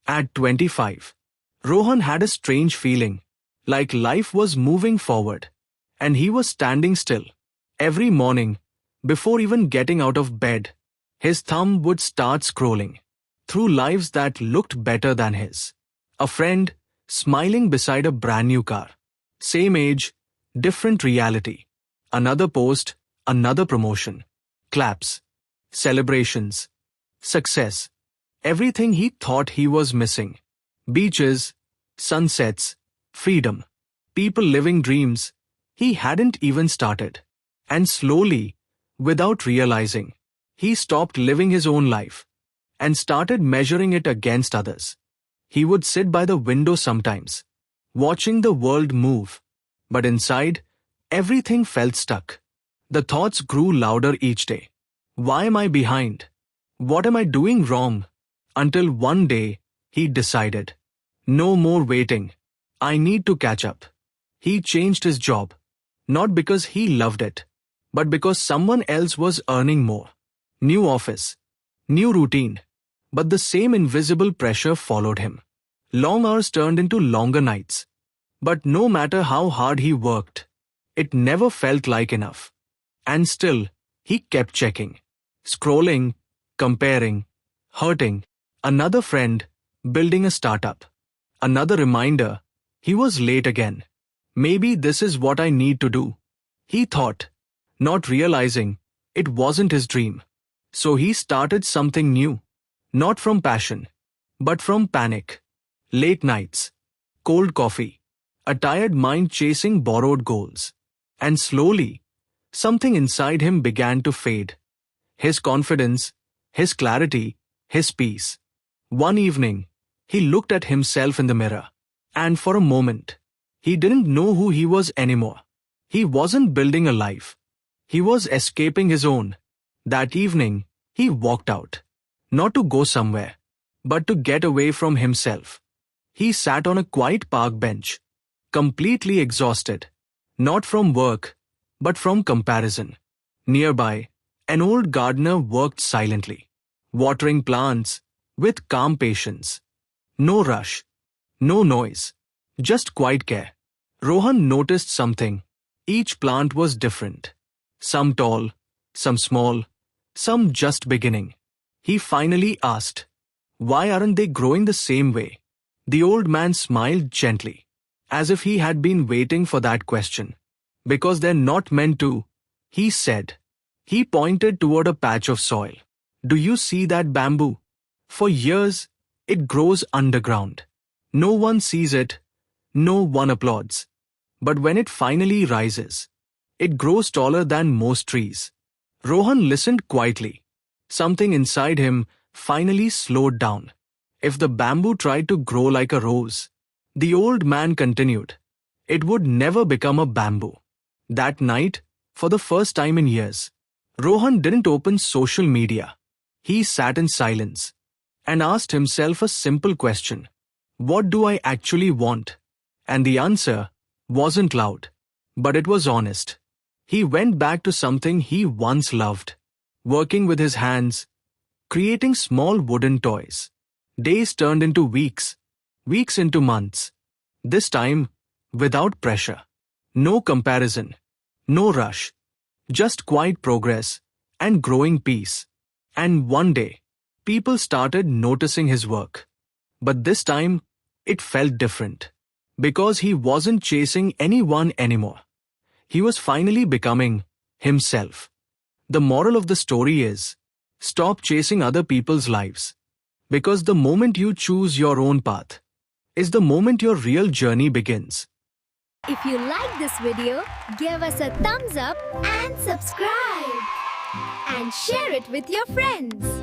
At 25, Rohan had a strange feeling, like life was moving forward, and he was standing still. Every morning, before even getting out of bed, his thumb would start scrolling through lives that looked better than his. A friend, smiling beside a brand new car. Same age, different reality. Another post, another promotion. Claps. Celebrations. Success. Everything he thought he was missing. Beaches, sunsets, freedom. People living dreams he hadn't even started. And slowly, without realizing, he stopped living his own life and started measuring it against others. He would sit by the window sometimes, watching the world move, but inside, everything felt stuck. The thoughts grew louder each day. Why am I behind? What am I doing wrong? Until one day, he decided, no more waiting. I need to catch up. He changed his job, not because he loved it, but because someone else was earning more. New office, new routine, but the same invisible pressure followed him. Long hours turned into longer nights. But no matter how hard he worked, it never felt like enough. And still, he kept checking, scrolling, comparing, hurting. Another friend, building a startup. Another reminder, he was late again. Maybe this is what I need to do, he thought, not realizing it wasn't his dream. So he started something new, not from passion, but from panic. Late nights, cold coffee, a tired mind chasing borrowed goals. And slowly, something inside him began to fade. His confidence, his clarity, his peace. One evening, he looked at himself in the mirror, and for a moment, he didn't know who he was anymore. He wasn't building a life. He was escaping his own. That evening, he walked out. Not to go somewhere, but to get away from himself. He sat on a quiet park bench, completely exhausted. Not from work, but from comparison. Nearby, an old gardener worked silently, watering plants with calm patience. No rush, no noise, just quiet care. Rohan noticed something. Each plant was different. Some tall, some small, some just beginning. He finally asked, why aren't they growing the same way? The old man smiled gently, as if he had been waiting for that question. Because they're not meant to, he said. He pointed toward a patch of soil. Do you see that bamboo? For years, it grows underground. No one sees it, no one applauds. But when it finally rises, it grows taller than most trees. Rohan listened quietly. Something inside him finally slowed down. If the bamboo tried to grow like a rose, the old man continued, it would never become a bamboo. That night, for the first time in years, Rohan didn't open social media. He sat in silence and asked himself a simple question. What do I actually want? And the answer wasn't loud, but it was honest. He went back to something he once loved, working with his hands, creating small wooden toys. Days turned into weeks, weeks into months. This time, without pressure. No comparison, no rush, just quiet progress and growing peace. And one day, people started noticing his work. But this time, it felt different. Because he wasn't chasing anyone anymore. He was finally becoming himself. The moral of the story is, stop chasing other people's lives. Because the moment you choose your own path, is the moment your real journey begins. If you like this video, give us a thumbs up and subscribe. And share it with your friends.